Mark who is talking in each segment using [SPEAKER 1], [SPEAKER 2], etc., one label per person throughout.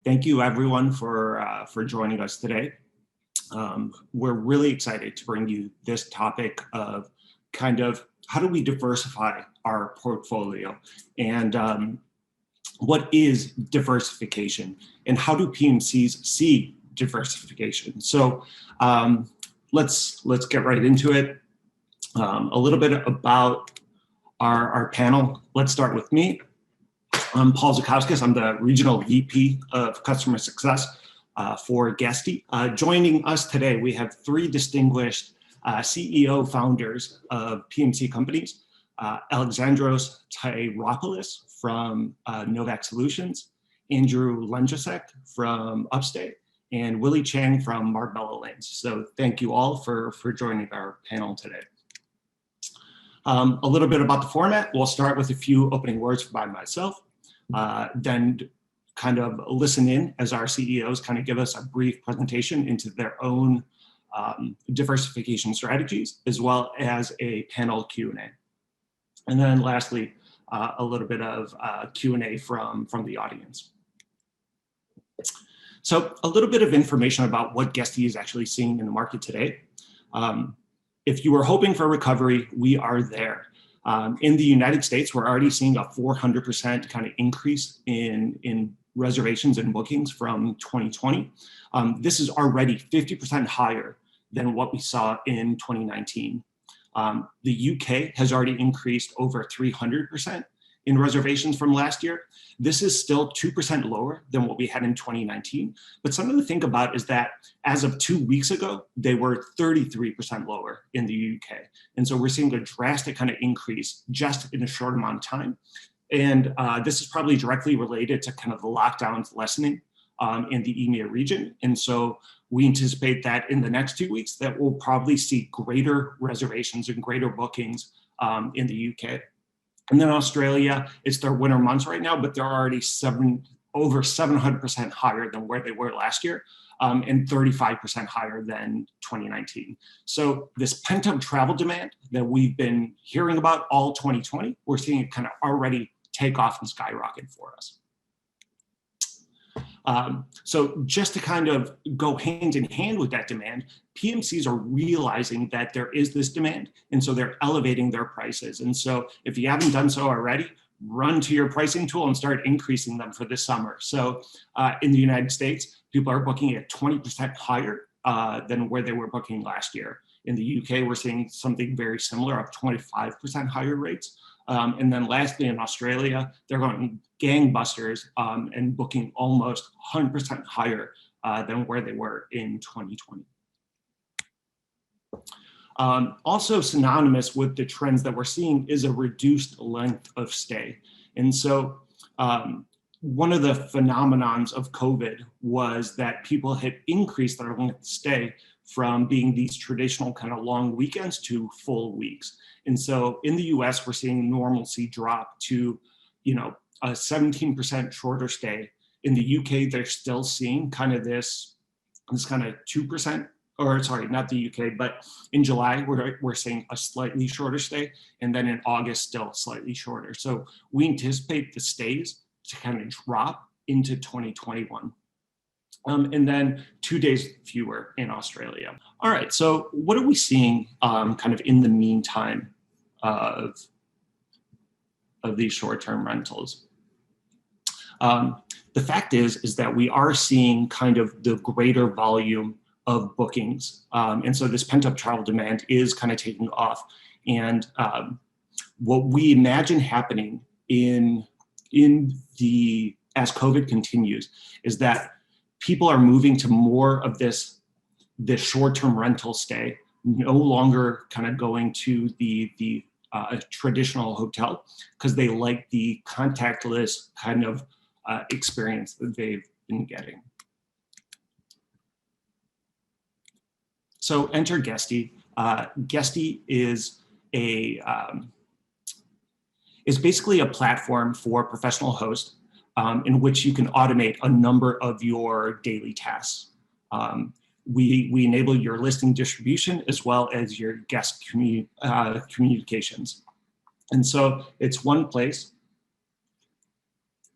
[SPEAKER 1] Thank you everyone for joining us today. We're really excited to bring you this topic of kind of how do we diversify our portfolio, and what is diversification, and how do PMCs see diversification? So let's get right into it. A little bit about our panel. Let's start with me. I'm Paul Zukowskis. I'm the Regional VP of Customer Success for Guesty. Joining us today, we have three distinguished CEO founders of PMC companies. Alexandros Tiropolis from Novac Solutions, Andrew Lenjasek from Upstay, and Willie Chan from Marbella Lanes. So thank you all for joining our panel today. A little bit about the format. We'll start with a few opening words by myself. Then kind of listen in as our CEOs kind of give us a brief presentation into their own diversification strategies, as well as a panel Q&A. And then lastly, a little bit of Q&A from the audience. So a little bit of information about what Guesty is actually seeing in the market today. If you were hoping for recovery, we are there. In the United States, we're already seeing a 400% kind of increase in reservations and bookings from 2020. This is already 50% higher than what we saw in 2019. The UK has already increased over 300% in reservations from last year. This is still 2% lower than what we had in 2019. But something to think about is that as of 2 weeks ago, they were 33% lower in the UK. And so we're seeing a drastic kind of increase just in a short amount of time. And this is probably directly related to kind of the lockdowns lessening in the EMEA region. And so we anticipate that in the next 2 weeks that we'll probably see greater reservations and greater bookings in the UK. And then Australia, it's their winter months right now, but they're already over 700% higher than where they were last year, and 35% higher than 2019. So this pent-up travel demand that we've been hearing about all 2020, we're seeing it kind of already take off and skyrocket for us. So just to kind of go hand in hand with that demand, PMCs are realizing that there is this demand, and so they're elevating their prices. And so if you haven't done so already, run to your pricing tool and start increasing them for this summer. So in the United States, people are booking at 20% higher than where they were booking last year. In the UK, we're seeing something very similar, up 25% higher rates. And then lastly, in Australia, they're going gangbusters and booking almost 100% higher than where they were in 2020. Also synonymous with the trends that we're seeing is a reduced length of stay. And so one of the phenomenons of COVID was that people had increased their length of stay from being these traditional kind of long weekends to full weeks. And so in the US, we're seeing normalcy drop to, a 17% shorter stay. In the UK, they're still seeing kind of this kind of 2%, or sorry, not the UK, but in July, we're seeing a slightly shorter stay. And then in August, still slightly shorter. So we anticipate the stays to kind of drop into 2021. And then 2 days fewer in Australia. All right, so what are we seeing kind of in the meantime of these short-term rentals? The fact is that we are seeing kind of the greater volume of bookings. And so this pent-up travel demand is kind of taking off. And what we imagine happening as COVID continues is that people are moving to more of this short-term rental stay, no longer kind of going to the traditional hotel because they like the contactless kind of experience that they've been getting. So enter Guesty. Guesty is basically a platform for professional hosts in which you can automate a number of your daily tasks. We enable your listing distribution as well as your guest communications. And so it's one place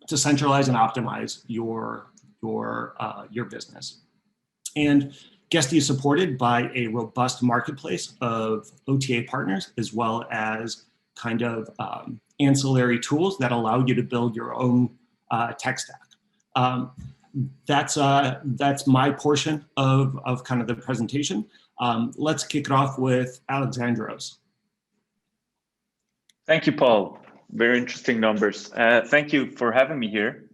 [SPEAKER 1] to centralize and optimize your your business. And Guesty is supported by a robust marketplace of OTA partners, as well as kind of ancillary tools that allow you to build your own tech stack. That's my portion of kind of the presentation. Let's kick it off with Alexandros.
[SPEAKER 2] Thank you, Paul. Very interesting numbers. Thank you for having me here,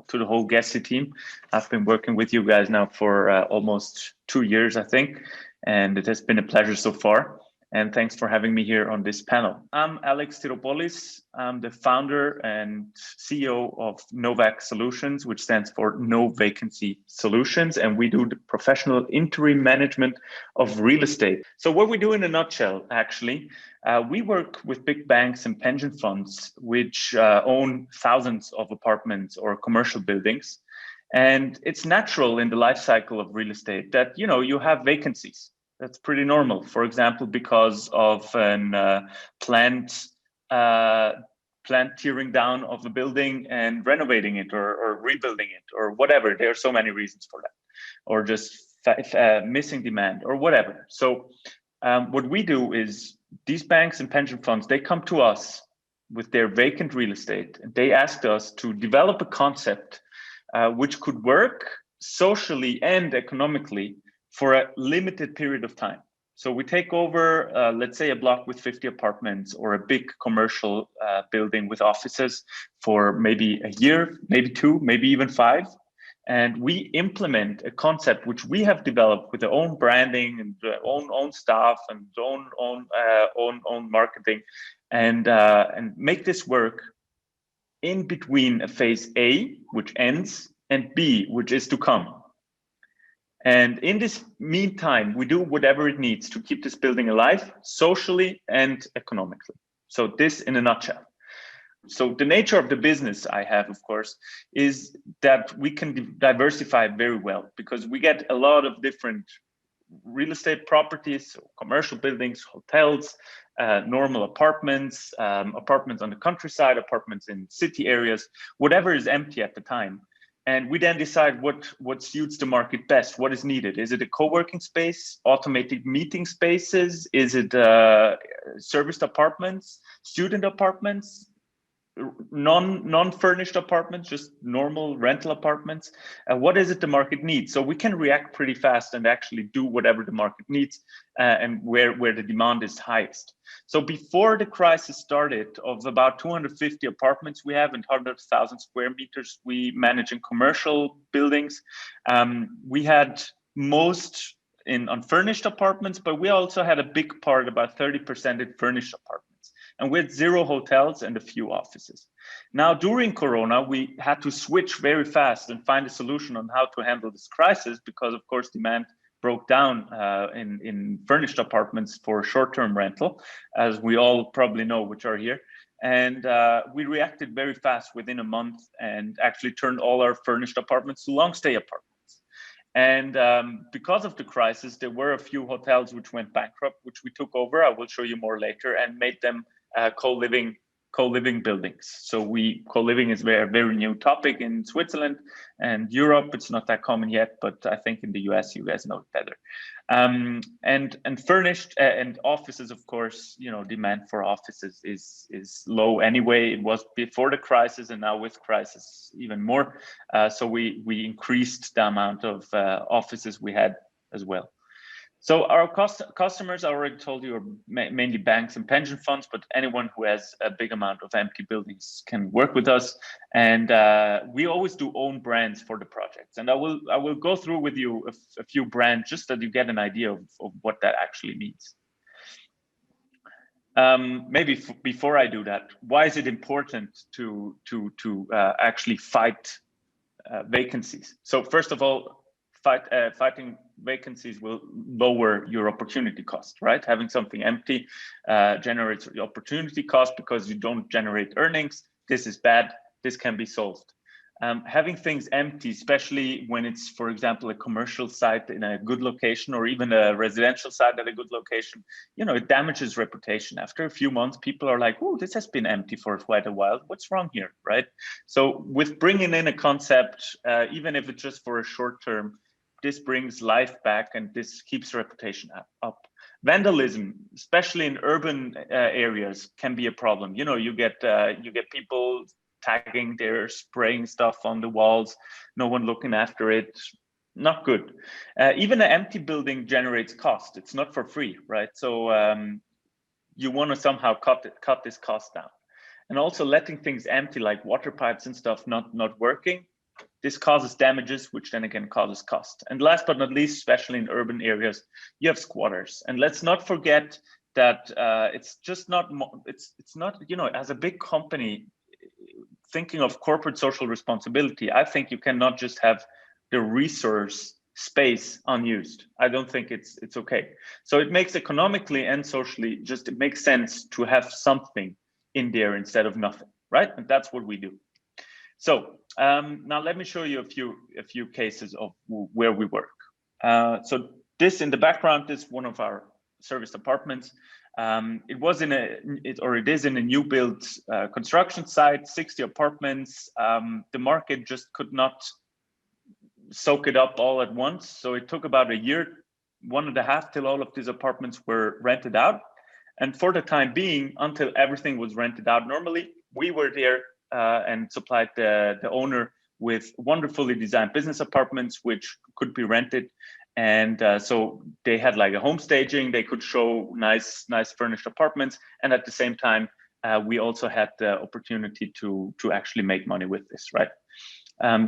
[SPEAKER 2] to the whole Guesty team. I've been working with you guys now for almost 2 years, I think, and it has been a pleasure so far. And thanks for having me here on this panel. I'm Alex Tiropolis. I'm the founder and CEO of Novac Solutions, which stands for No Vacancy Solutions. And we do the professional interim management of real estate. So what we do in a nutshell, actually, we work with big banks and pension funds, which own thousands of apartments or commercial buildings. And it's natural in the life cycle of real estate that, you have vacancies. That's pretty normal. For example, because of an planned tearing down of the building and renovating it or rebuilding it or whatever. There are so many reasons for that, or just missing demand or whatever. So what we do is these banks and pension funds, they come to us with their vacant real estate, and they asked us to develop a concept which could work socially and economically for a limited period of time. So we take over, let's say, a block with 50 apartments or a big commercial building with offices for maybe a year, maybe 2, maybe even 5. And we implement a concept which we have developed with our own branding and own staff and own marketing, and make this work in between a phase A, which ends, and B, which is to come. And in this meantime, we do whatever it needs to keep this building alive socially and economically. So this in a nutshell. So the nature of the business I have, of course, is that we can diversify very well because we get a lot of different real estate properties, so commercial buildings, hotels, normal apartments, apartments on the countryside, apartments in city areas, whatever is empty at the time. And we then decide what suits the market best, what is needed. Is it a co-working space, automated meeting spaces? Is it serviced apartments, student apartments, non-furnished apartments, just normal rental apartments? What is it the market needs? So we can react pretty fast and actually do whatever the market needs and where the demand is highest. So before the crisis started, of about 250 apartments we have and 100,000 square meters we manage in commercial buildings, we had most in unfurnished apartments, but we also had a big part, about 30% in furnished apartments. And we had 0 hotels and a few offices. Now, during Corona, we had to switch very fast and find a solution on how to handle this crisis because, of course, demand broke down in furnished apartments for short-term rental, as we all probably know, which are here. And we reacted very fast within a month and actually turned all our furnished apartments to long-stay apartments. And because of the crisis, there were a few hotels which went bankrupt, which we took over. I will show you more later, and made them co-living buildings. So co-living is a very new topic in Switzerland and Europe. It's not that common yet, but I think in the US, you guys know it better. And furnished and offices, of course, demand for offices is low anyway. It was before the crisis, and now with crisis even more. So we increased the amount of offices we had as well. So our customers, I already told you, are mainly banks and pension funds, but anyone who has a big amount of empty buildings can work with us. And we always do own brands for the projects. And I will go through with you a few brands just so that you get an idea of what that actually means. Maybe before I do that, why is it important to actually fight vacancies? So first of all, fighting vacancies will lower your opportunity cost, right? Having something empty generates the opportunity cost because you don't generate earnings. This is bad. This can be solved. Having things empty, especially when it's, for example, a commercial site in a good location or even a residential site at a good location, it damages reputation. After a few months, people are like, oh, this has been empty for quite a while. What's wrong here, right? So with bringing in a concept, even if it's just for a short term, this brings life back and this keeps reputation up. Vandalism, especially in urban areas, can be a problem. You get people tagging, they're spraying stuff on the walls, no one looking after it. Not good. Even an empty building generates cost. It's not for free, right? So you want to somehow cut this cost down. And also letting things empty, like water pipes and stuff, not working. This causes damages, which then again causes cost. And last but not least, especially in urban areas, you have squatters. And let's not forget that it's not, as a big company, thinking of corporate social responsibility, I think you cannot just have the resource space unused. I don't think it's okay. So it makes economically and socially, it makes sense to have something in there instead of nothing, right? And that's what we do. So now let me show you a few cases of where we work. So this in the background is one of our serviced apartments. It is in a new build construction site, 60 apartments. The market just could not soak it up all at once. So it took about a year, 1.5 till all of these apartments were rented out. And for the time being, until everything was rented out, normally we were there and supplied the owner with wonderfully designed business apartments, which could be rented. And so they had like a home staging, they could show nice furnished apartments. And at the same time, we also had the opportunity to actually make money with this, right?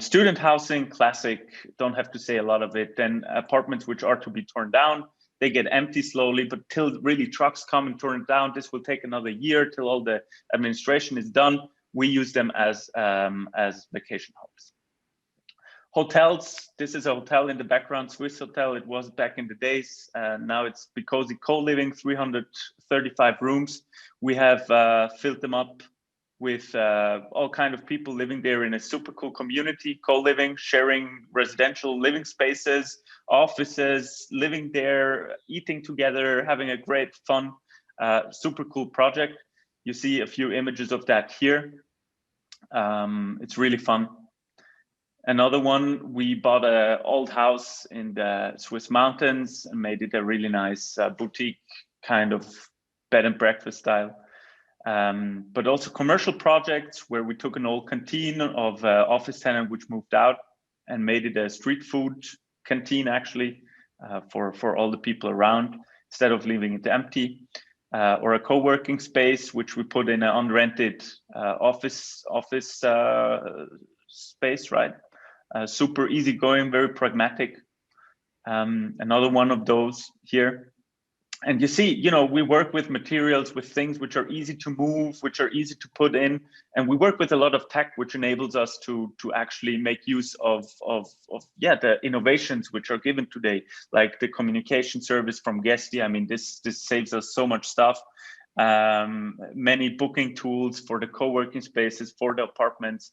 [SPEAKER 2] Student housing, classic, don't have to say a lot of it. Then apartments which are to be torn down, they get empty slowly, but till really trucks come and turn it down, this will take another year till all the administration is done. We use them as vacation homes. Hotels, this is a hotel in the background, Swiss hotel. It was back in the days. Now it's Because co-living, 335 rooms. We have filled them up with all kind of people living there in a super cool community, co-living, sharing residential living spaces, offices, living there, eating together, having a great fun, super cool project. You see a few images of that here. It's really fun. Another one, we bought an old house in the Swiss mountains and made it a really nice boutique kind of bed and breakfast style. But also commercial projects where we took an old canteen of office tenant which moved out and made it a street food canteen actually for all the people around instead of leaving it empty. Or a co-working space which we put in an unrented office space, right? Super easygoing, very pragmatic. Another one of those here. And you see, we work with materials, with things which are easy to move, which are easy to put in. And we work with a lot of tech, which enables us to actually make use of the innovations which are given today, like the communication service from Guesty. I mean, this saves us so much stuff. Many booking tools for the co-working spaces, for the apartments.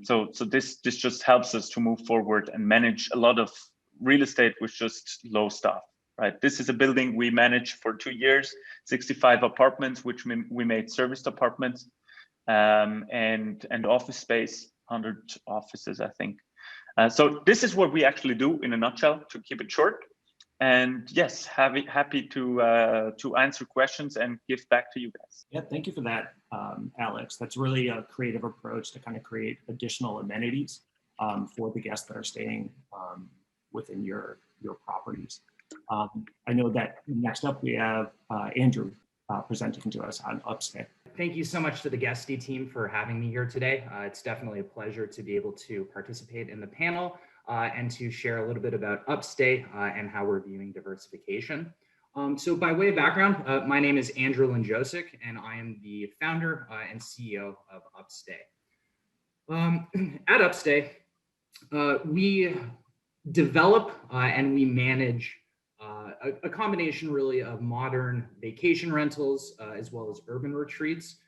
[SPEAKER 2] So this just helps us to move forward and manage a lot of real estate with just low staff. Right. This is a building we managed for 2 years, 65 apartments, which we made serviced apartments, and office space, 100 offices, I think. So this is what we actually do in a nutshell, to keep it short. And yes, happy to answer questions and give back to you guys.
[SPEAKER 1] Yeah, thank you for that, Alex. That's really a creative approach to kind of create additional amenities for the guests that are staying within your properties. I know that next up we have Andrew presenting to us on Upstay.
[SPEAKER 3] Thank you so much to the Guesty team for having me here today. It's definitely a pleasure to be able to participate in the panel and to share a little bit about Upstay and how we're viewing diversification. So by way of background, my name is Andrew Linjosic, and I am the founder and CEO of Upstay. At Upstay, we develop and we manage a combination really of modern vacation rentals as well as urban retreats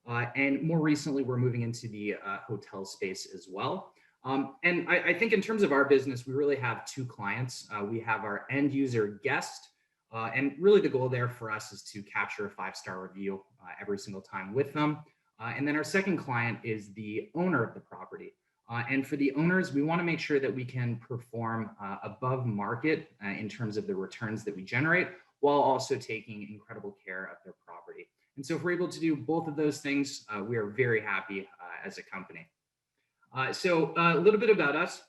[SPEAKER 3] And more recently, we're moving into the hotel space as well. And I think in terms of our business, we really have two clients. We have our end user guest, and really the goal there for us is to capture a 5-star review every single time with them. And then our second client is the owner of the property. And for the owners, we want to make sure that we can perform above market in terms of the returns that we generate, while also taking incredible care of their property. And so if we're able to do both of those things, we are very happy as a company. So a little bit about us.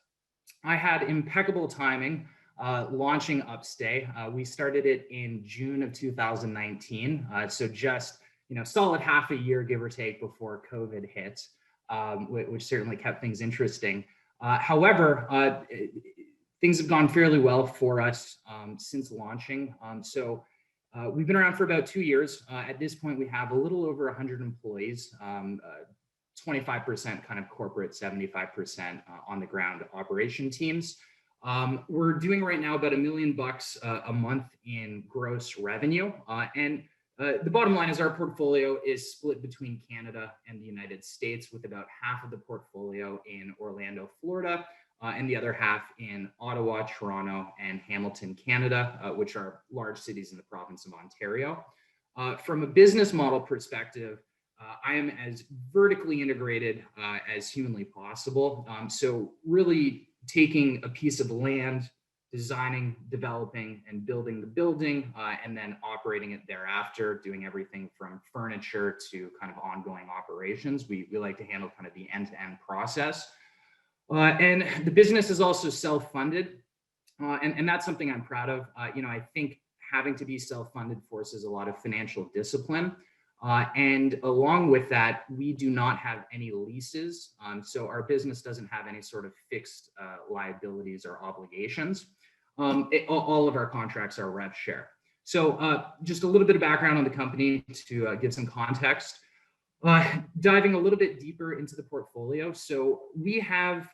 [SPEAKER 3] I had impeccable timing launching Upstay. We started it in June of 2019. So just, solid half a year, give or take, before COVID hit, which certainly kept things interesting. However, things have gone fairly well for us since launching. So we've been around for about 2 years. At this point, we have a little over 100 employees, 25% kind of corporate, 75% on the ground operation teams. We're doing right now about $1 million a month in gross revenue. And the bottom line is our portfolio is split between Canada and the United States, with about half of the portfolio in Orlando, Florida, and the other half in Ottawa, Toronto, and Hamilton, Canada, which are large cities in the province of Ontario. From a business model perspective, I am as vertically integrated as humanly possible. So really taking a piece of land, designing, developing, and building the building, and then operating it thereafter, doing everything from furniture to kind of ongoing operations. We like to handle kind of the end-to-end process. And the business is also self-funded, and that's something I'm proud of. I think having to be self-funded forces a lot of financial discipline. And along with that, we do not have any leases. So our business doesn't have any sort of fixed liabilities or obligations. All of our contracts are rev share. So just a little bit of background on the company to give some context. Diving a little bit deeper into the portfolio. So we have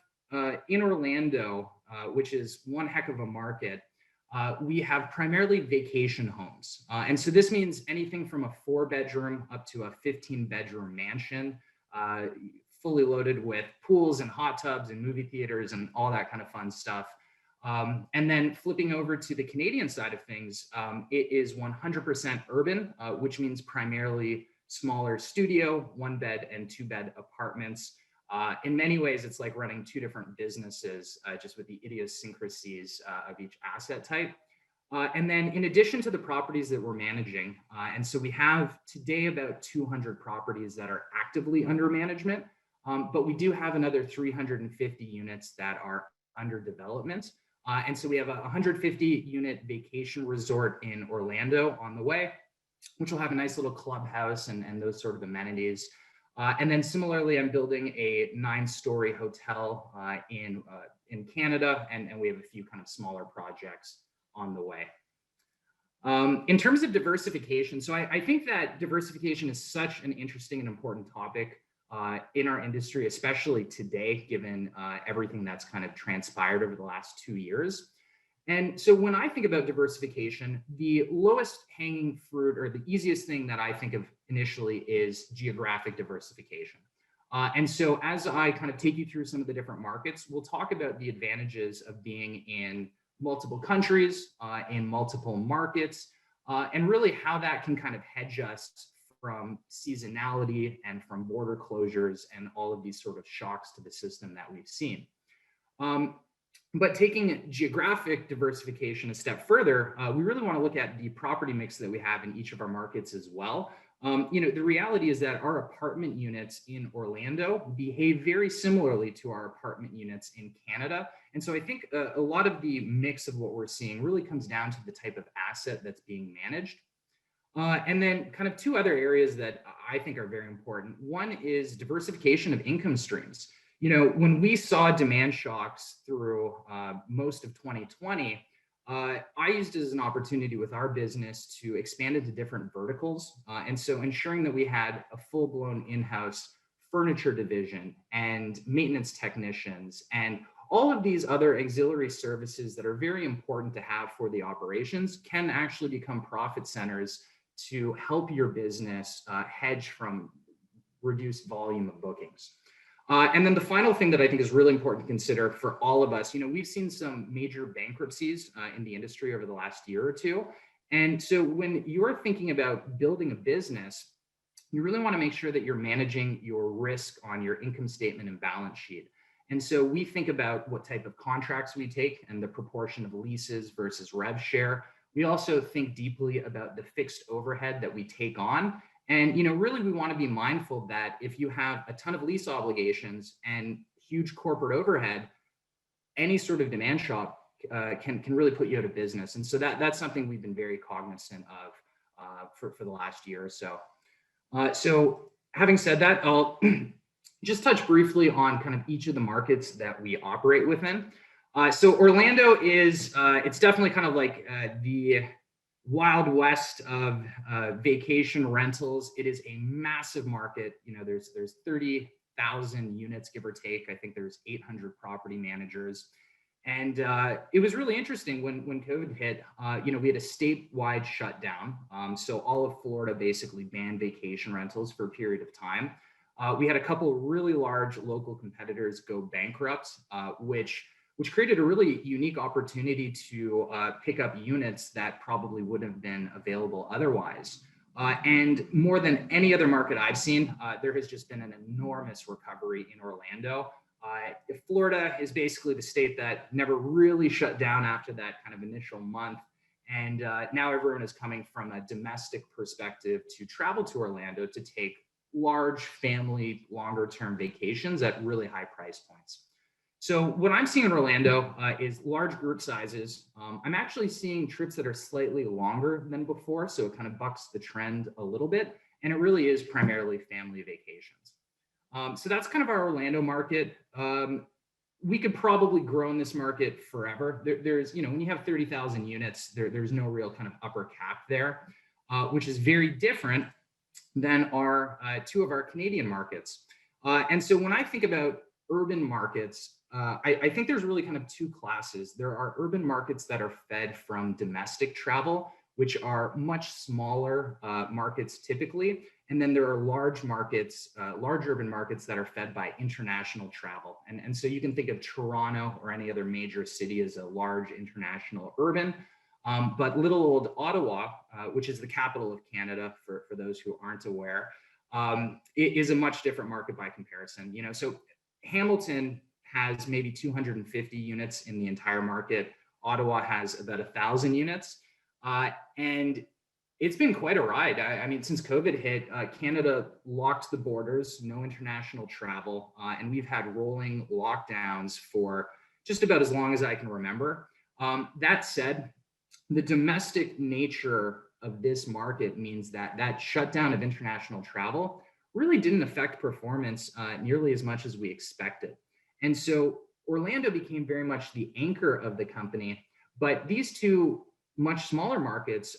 [SPEAKER 3] in Orlando, which is one heck of a market, we have primarily vacation homes. And so this means anything from a 4-bedroom up to a 15-bedroom mansion, fully loaded with pools and hot tubs and movie theaters and all that kind of fun stuff. And then flipping over to the Canadian side of things, it is 100% urban, which means primarily smaller studio, 1-bed and 2-bed apartments. In many ways, it's like running 2 different businesses, just with the idiosyncrasies of each asset type. And then in addition to the properties that we're managing, and so we have today about 200 properties that are actively under management, but we do have another 350 units that are under development. And so we have a 150-unit vacation resort in Orlando on the way, which will have a nice little clubhouse and those sort of amenities. And then similarly, I'm building a 9-story hotel in Canada, and we have a few kind of smaller projects on the way. In terms of diversification, so I think that diversification is such an interesting and important topic in our industry, especially today, given everything that's kind of transpired over the last 2 years. And so when I think about diversification, the lowest hanging fruit, or the easiest thing that I think of initially, is geographic diversification. And so as I kind of take you through some of the different markets, we'll talk about the advantages of being in multiple countries, in multiple markets, and really how that can kind of hedge us from seasonality and from border closures and all of these sort of shocks to the system that we've seen. But taking geographic diversification a step further, we really want to look at the property mix that we have in each of our markets as well. The reality is that our apartment units in Orlando behave very similarly to our apartment units in Canada. And so I think a lot of the mix of what we're seeing really comes down to the type of asset that's being managed. And then kind of 2 other areas that I think are very important. One is diversification of income streams. When we saw demand shocks through most of 2020, I used it as an opportunity with our business to expand into different verticals. And so ensuring that we had a full-blown in-house furniture division and maintenance technicians and all of these other auxiliary services that are very important to have for the operations can actually become profit centers to help your business hedge from reduced volume of bookings. And then the final thing that I think is really important to consider for all of us, we've seen some major bankruptcies in the industry over the last year or two. And so when you're thinking about building a business, you really want to make sure that you're managing your risk on your income statement and balance sheet. And so we think about what type of contracts we take and the proportion of leases versus rev share. We also think deeply about the fixed overhead that we take on. And really we want to be mindful that if you have a ton of lease obligations and huge corporate overhead, any sort of demand shock can really put you out of business. And so that's something we've been very cognizant of for the last year or so. So having said that, I'll just touch briefly on kind of each of the markets that we operate within. So Orlando is, it's definitely kind of like the Wild West of vacation rentals. It is a massive market. There's 30,000 units, give or take. I think there's 800 property managers. And it was really interesting when COVID hit, we had a statewide shutdown. So all of Florida basically banned vacation rentals for a period of time. We had a couple really large local competitors go bankrupt, which created a really unique opportunity to pick up units that probably wouldn't have been available otherwise. And more than any other market I've seen, there has just been an enormous recovery in Orlando. Florida is basically the state that never really shut down after that kind of initial month. And now everyone is coming from a domestic perspective to travel to Orlando to take large family, longer term vacations at really high price points. So what I'm seeing in Orlando is large group sizes. I'm actually seeing trips that are slightly longer than before. So it kind of bucks the trend a little bit. And it really is primarily family vacations. So that's kind of our Orlando market. We could probably grow in this market forever. There's, when you have 30,000 units, there's no real kind of upper cap there, which is very different than our two of our Canadian markets. And so when I think about urban markets, I think there's really kind of two classes. There are urban markets that are fed from domestic travel, which are much smaller markets typically. And then there are large markets, large urban markets that are fed by international travel. And so you can think of Toronto or any other major city as a large international urban. But little old Ottawa, which is the capital of Canada for those who aren't aware, it is a much different market by comparison. So Hamilton has maybe 250 units in the entire market. Ottawa has about 1,000 units. And it's been quite a ride. I mean, since COVID hit, Canada locked the borders, no international travel, and we've had rolling lockdowns for just about as long as I can remember. That said, the domestic nature of this market means that shutdown of international travel really didn't affect performance nearly as much as we expected. And so Orlando became very much the anchor of the company, but these two much smaller markets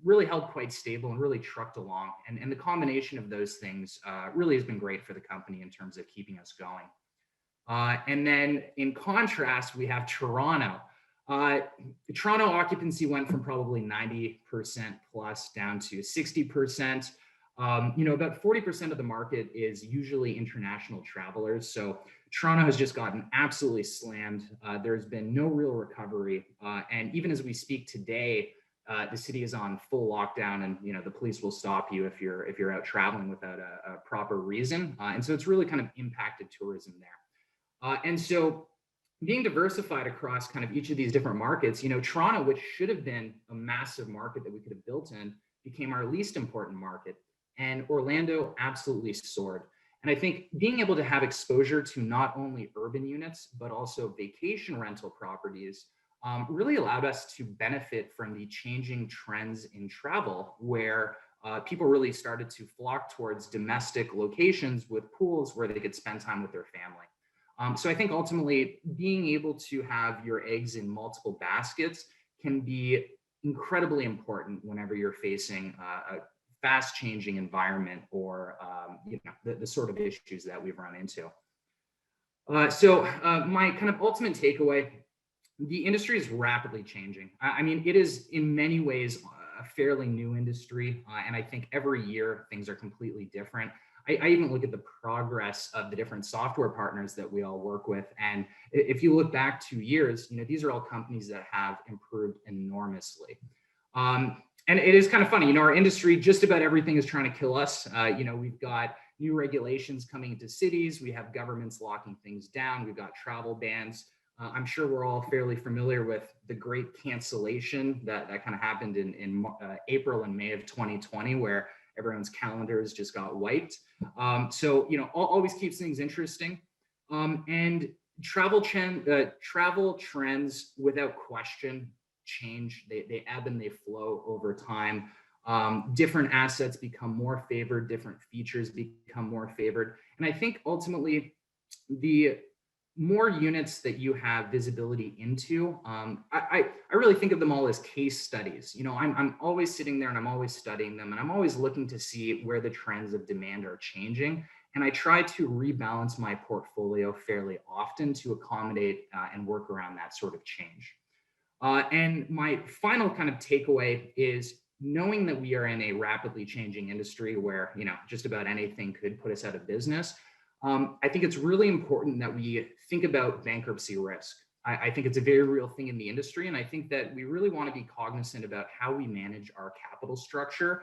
[SPEAKER 3] really held quite stable and really trucked along. And the combination of those things really has been great for the company in terms of keeping us going. And then in contrast, we have Toronto. Toronto occupancy went from probably 90% plus down to 60%. About 40% of the market is usually international travelers. So Toronto has just gotten absolutely slammed. There's been no real recovery. And even as we speak today, the city is on full lockdown, and the police will stop you if you're out traveling without a proper reason. And so it's really kind of impacted tourism there. And so being diversified across kind of each of these different markets, Toronto, which should have been a massive market that we could have built in, became our least important market. And Orlando absolutely soared. And I think being able to have exposure to not only urban units, but also vacation rental properties really allowed us to benefit from the changing trends in travel, where people really started to flock towards domestic locations with pools where they could spend time with their family. So I think ultimately being able to have your eggs in multiple baskets can be incredibly important whenever you're facing a fast changing environment or the sort of issues that we've run into. So my kind of ultimate takeaway, the industry is rapidly changing. I mean, it is in many ways a fairly new industry. And I think every year things are completely different. I even look at the progress of the different software partners that we all work with. And if you look back 2 years, these are all companies that have improved enormously. And it is kind of funny, our industry, just about everything is trying to kill us. We've got new regulations coming into cities. We have governments locking things down. We've got travel bans. I'm sure we're all fairly familiar with the great cancellation that kind of happened in April and May of 2020, where everyone's calendars just got wiped. So, always keeps things interesting. And travel trends, without question, change. They ebb and they flow over time. Different assets become more favored, different features become more favored. And I think ultimately, the more units that you have visibility into, I really think of them all as case studies. I'm always sitting there and I'm always studying them, and I'm always looking to see where the trends of demand are changing. And I try to rebalance my portfolio fairly often to accommodate and work around that sort of change. And my final kind of takeaway is knowing that we are in a rapidly changing industry where, just about anything could put us out of business. I think it's really important that we think about bankruptcy risk. I think it's a very real thing in the industry. And I think that we really want to be cognizant about how we manage our capital structure,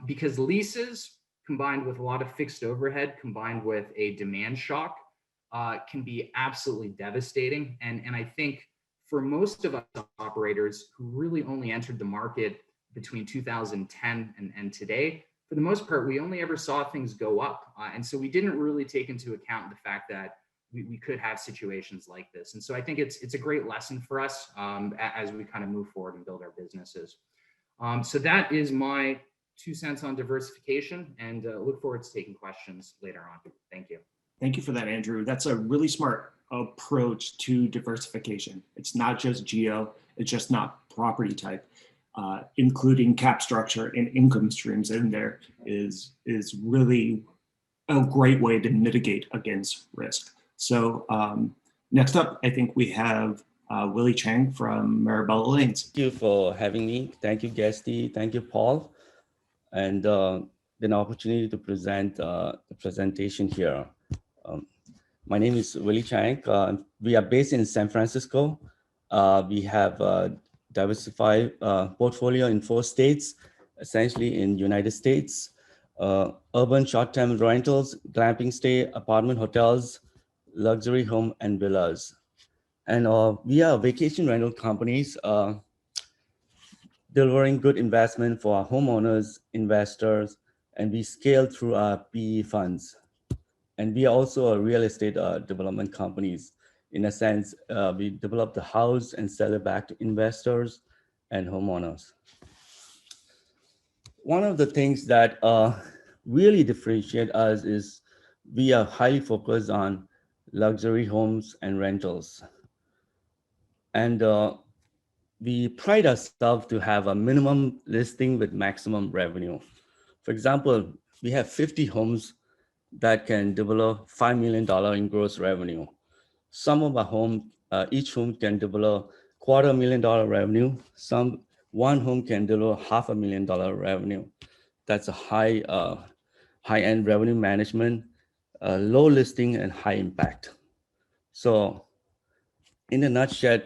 [SPEAKER 3] because leases combined with a lot of fixed overhead, combined with a demand shock, can be absolutely devastating. And I think for most of us operators who really only entered the market between 2010 and today, for the most part, we only ever saw things go up. And so we didn't really take into account the fact that we could have situations like this. And so I think it's a great lesson for us as we kind of move forward and build our businesses. So that is my 2 cents on diversification, and look forward to taking questions later on. Thank you.
[SPEAKER 1] Thank you for that, Andrew. That's a really smart approach to diversification. It's not just geo, it's just not property type. Including cap structure and income streams in there is really a great way to mitigate against risk. So next up, I think we have Willie Chan from Marbella Lanes.
[SPEAKER 4] Thank you for having me. Thank you, Guesty. Thank you, Paul. And an opportunity to present the presentation here. My name is Willie Chan. We are based in San Francisco. We have Diversify portfolio in 4 states, essentially in United States, urban short-term rentals, glamping stay, apartment hotels, luxury home, and villas. And we are vacation rental companies delivering good investment for our homeowners, investors, and we scale through our PE funds. And we are also a real estate development companies. In a sense, we develop the house and sell it back to investors and homeowners. One of the things that really differentiate us is we are highly focused on luxury homes and rentals. And we pride ourselves to have a minimum listing with maximum revenue. For example, we have 50 homes that can deliver $5 million in gross revenue. Some of our homes, each home can deliver $250,000 revenue. One home can deliver $500,000 revenue. That's a high-end revenue management, low listing, and high impact. So in a nutshell,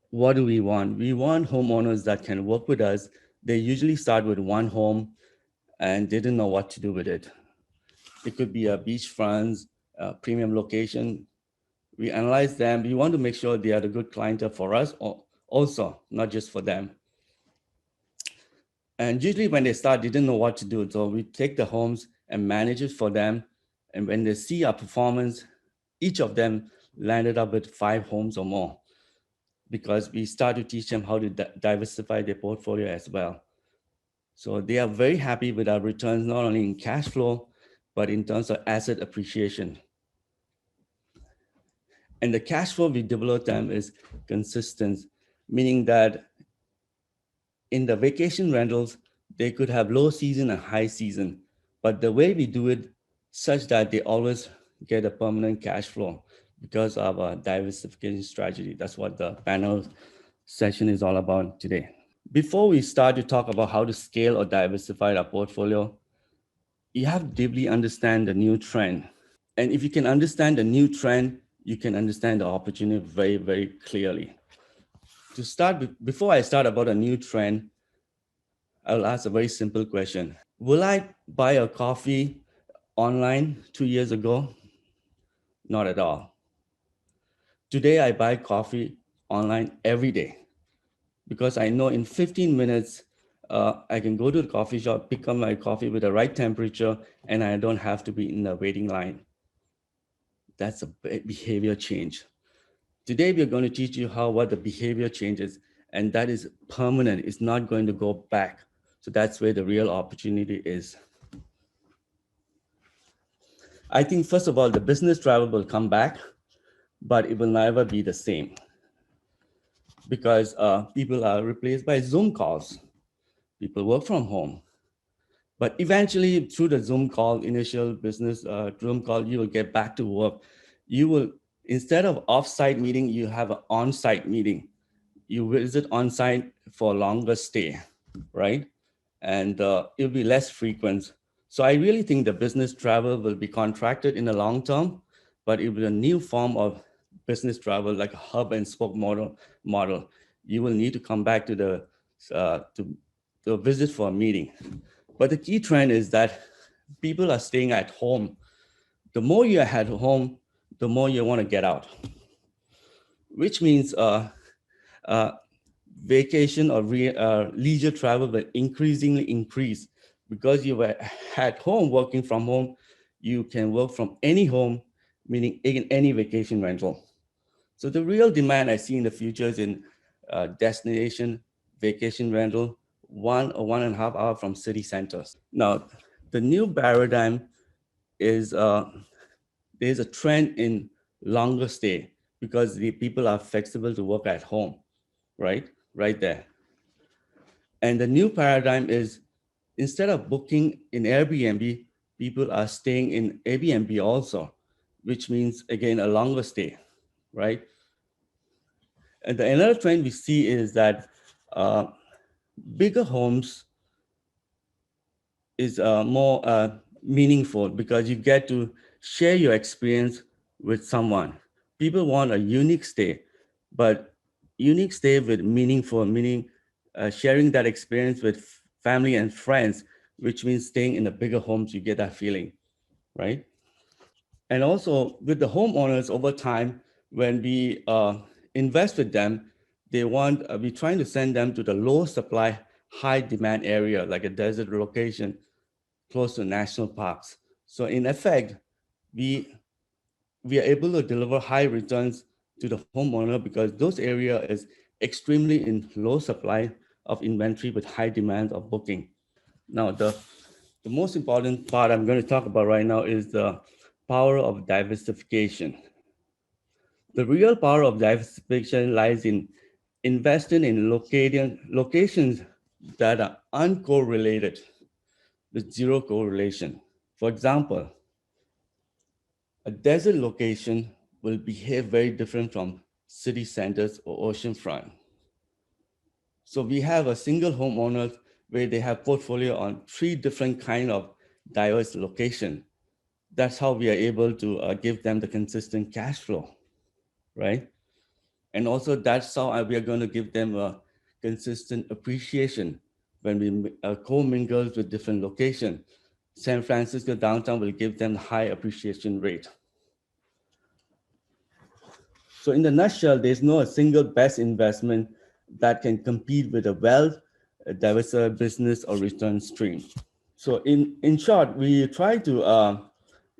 [SPEAKER 4] what do we want? We want homeowners that can work with us. They usually start with one home and they didn't know what to do with it. It could be a beachfront, premium location. We analyze them. We want to make sure they are a good clientele for us also, not just for them. And usually when they start, they didn't know what to do. So we take the homes and manage it for them. And when they see our performance, each of them landed up with 5 homes or more because we start to teach them how to diversify their portfolio as well. So they are very happy with our returns, not only in cash flow, but in terms of asset appreciation. And the cash flow we develop them is consistent, meaning that in the vacation rentals, they could have low season and high season, but the way we do it such that they always get a permanent cash flow because of our diversification strategy. That's what the panel session is all about today. Before we start to talk about how to scale or diversify our portfolio, you have to deeply understand the new trend. And if you can understand the new trend, you can understand the opportunity very, very clearly. To start, before I start about a new trend, I'll ask a very simple question. Will I buy a coffee online 2 years ago? Not at all. Today, I buy coffee online every day because I know in 15 minutes, I can go to the coffee shop, pick up my coffee with the right temperature, and I don't have to be in the waiting line. That's a behavior change. Today, we're going to teach you what the behavior changes, and that is permanent. It's not going to go back. So that's where the real opportunity is. I think, first of all, the business travel will come back, but it will never be the same because people are replaced by Zoom calls. People work from home. But eventually, through the Zoom call, initial business Zoom call, you will get back to work. You will, instead of off-site meeting, you have an on-site meeting. You visit on-site for a longer stay, right? And it'll be less frequent. So I really think the business travel will be contracted in the long term, but it will be a new form of business travel, like a hub and spoke model. You will need to come back to the visit for a meeting. But the key trend is that people are staying at home. The more you're at home, the more you want to get out, which means vacation or leisure travel will increasingly increase because you were at home working from home. You can work from any home, meaning in any vacation rental. So the real demand I see in the future is in destination vacation rental, 1 or 1.5 hours from city centers. Now, the new paradigm is there's a trend in longer stay because the people are flexible to work at home, right? Right there. And the new paradigm is instead of booking in Airbnb, people are staying in Airbnb also, which means, again, a longer stay, right? And another trend we see is that bigger homes is more meaningful because you get to share your experience with someone. People want a unique stay, but unique stay with meaningful, meaning sharing that experience with family and friends, which means staying in the bigger homes, you get that feeling, right? And also with the homeowners over time, when we invest with them, we're trying to send them to the low supply, high demand area, like a desert location close to national parks. So in effect, we are able to deliver high returns to the homeowner because those area is extremely in low supply of inventory with high demand of booking. Now, the most important part I'm going to talk about right now is the power of diversification. The real power of diversification lies in investing in locations that are uncorrelated with zero correlation. For example, a desert location will behave very different from city centers or oceanfront. So we have a single homeowner where they have portfolio on 3 different kind of diverse location. That's how we are able to give them the consistent cash flow, right? And also that's how we are going to give them a consistent appreciation when we co-mingle with different locations. San Francisco downtown will give them high appreciation rate. So in the nutshell, there's no a single best investment that can compete with a well-diversified business or return stream. So in short, we try to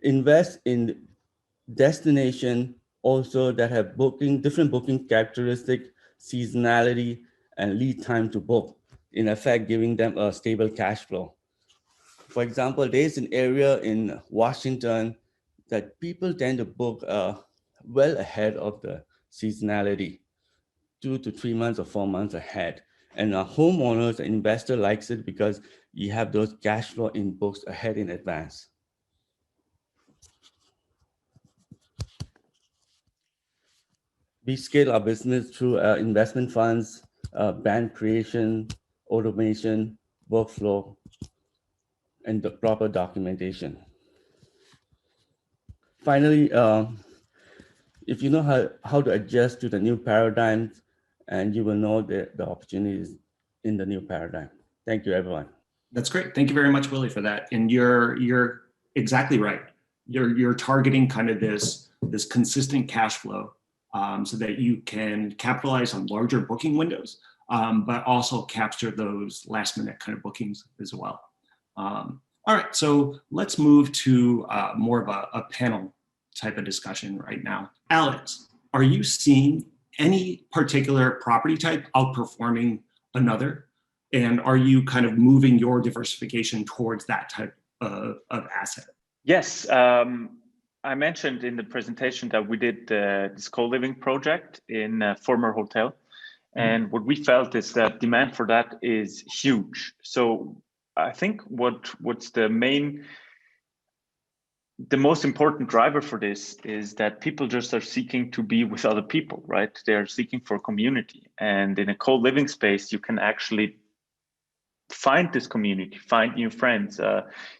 [SPEAKER 4] invest in destination also that have different booking characteristic, seasonality, and lead time to book, in effect, giving them a stable cash flow. For example, there's an area in Washington that people tend to book well ahead of the seasonality, 2 to 3 months or 4 months ahead. And homeowners and investor likes it because you have those cash flow in books ahead in advance. We scale our business through investment funds, brand creation, automation, workflow. and the proper documentation. Finally, if you know how to adjust to the new paradigms, and you will know the opportunities in the new paradigm. Thank you, everyone.
[SPEAKER 1] That's great. Thank you very much, Willie, for that. And you're exactly right. You're targeting kind of this consistent cash flow, so that you can capitalize on larger booking windows, but also capture those last minute kind of bookings as well. All right, so let's move to more of a panel type of discussion right now. Alex, are you seeing any particular property type outperforming another? And are you kind of moving your diversification towards that type of asset?
[SPEAKER 2] Yes, I mentioned in the presentation that we did this co-living project in a former hotel. And what we felt is that demand for that is huge. So I think what's the most important driver for this is that people just are seeking to be with other people, right? They're seeking for community. And in a co-living space, you can actually find this community, find new friends.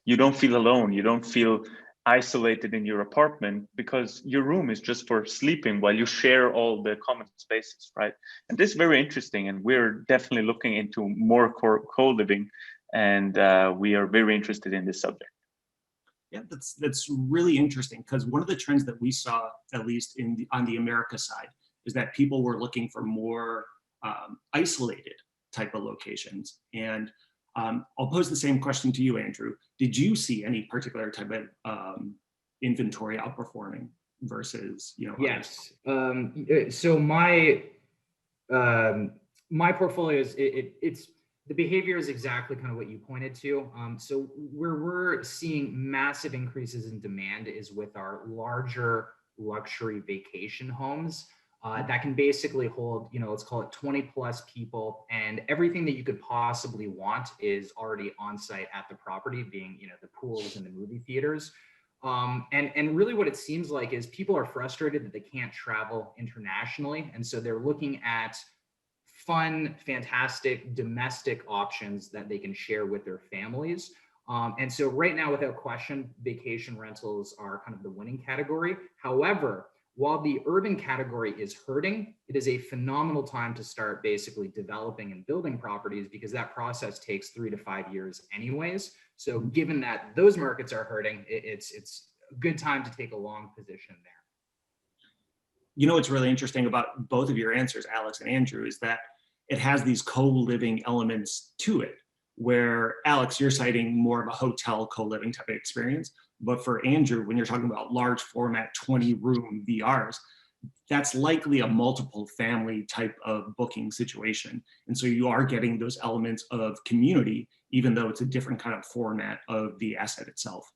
[SPEAKER 2] You don't feel alone. You don't feel isolated in your apartment because your room is just for sleeping while you share all the common spaces, right? And this is very interesting. And we're definitely looking into more co-living, and we are very interested in this subject.
[SPEAKER 1] Yeah, that's really interesting, because one of the trends that we saw, at least on the America side, is that people were looking for more isolated type of locations. And I'll pose the same question to you, Andrew. Did you see any particular type of inventory outperforming versus,
[SPEAKER 3] Yes. So my portfolio is it's the behavior is exactly kind of what you pointed to. So where we're seeing massive increases in demand is with our larger luxury vacation homes. That can basically hold, let's call it 20 plus people, and everything that you could possibly want is already on site at the property, being, the pools and the movie theaters. And really what it seems like is people are frustrated that they can't travel internationally. And so they're looking at fun, fantastic domestic options that they can share with their families. And so right now, without question, vacation rentals are kind of the winning category. However, while the urban category is hurting, it is a phenomenal time to start basically developing and building properties, because that process takes 3 to 5 years anyways. So given that those markets are hurting, it's a good time to take a long position there.
[SPEAKER 1] What's really interesting about both of your answers, Alex and Andrew, is that it has these co-living elements to it, where Alex, you're citing more of a hotel co-living type of experience. But for Andrew, when you're talking about large format 20-room VRs, that's likely a multiple family type of booking situation. And so you are getting those elements of community, even though it's a different kind of format of the asset itself.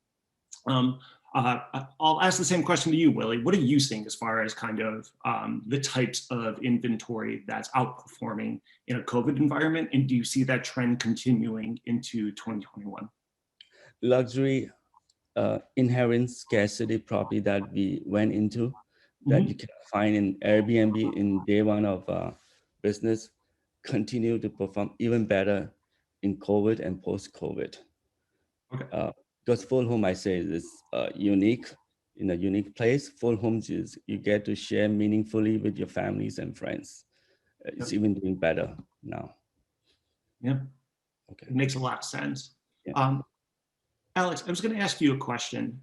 [SPEAKER 1] I'll ask the same question to you, Willie. What are you seeing as far as kind of the types of inventory that's outperforming in a COVID environment? And do you see that trend continuing into 2021?
[SPEAKER 4] Luxury inherent scarcity property that we went into, that you can find in Airbnb in day one of business, continue to perform even better in COVID and post-COVID.
[SPEAKER 1] Okay.
[SPEAKER 4] Because full home, I say, is unique, in a unique place. Full homes is you get to share meaningfully with your families and friends. It's even doing better now.
[SPEAKER 1] Yeah.
[SPEAKER 4] Okay.
[SPEAKER 1] It makes a lot of sense.
[SPEAKER 4] Yeah.
[SPEAKER 1] Alex, I was going to ask you a question.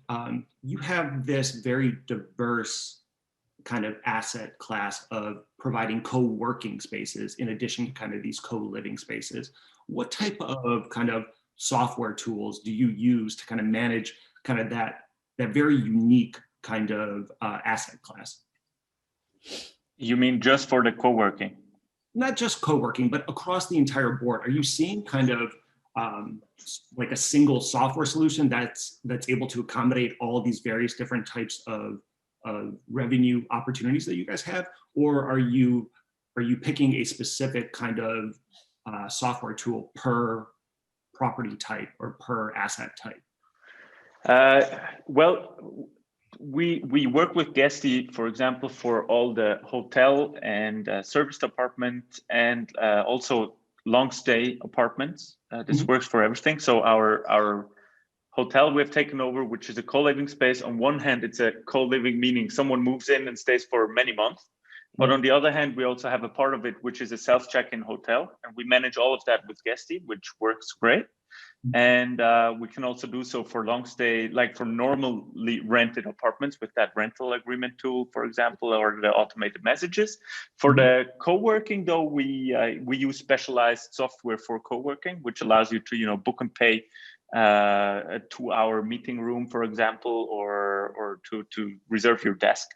[SPEAKER 1] You have this very diverse kind of asset class of providing co-working spaces in addition to kind of these co-living spaces. What type of kind of software tools do you use to kind of manage kind of that very unique kind of asset class?
[SPEAKER 2] You mean just for the co-working?
[SPEAKER 1] Not just co-working, but across the entire board. Are you seeing kind of like a single software solution that's able to accommodate all these various different types of revenue opportunities that you guys have, or are you picking a specific kind of software tool per property type or per asset type?
[SPEAKER 2] Well, we work with Guesty, for example, for all the hotel and serviced apartment and also long stay apartments. This works for everything. So our hotel we have taken over, which is a co-living space. On one hand, it's a co-living, meaning someone moves in and stays for many months. But on the other hand, we also have a part of it, which is a self-check-in hotel. And we manage all of that with Guesty, which works great. And we can also do so for long stay, like for normally rented apartments with that rental agreement tool, for example, or the automated messages. For the co-working, though, we use specialized software for co-working, which allows you to, book and pay a 2-hour meeting room, for example, or to reserve your desk.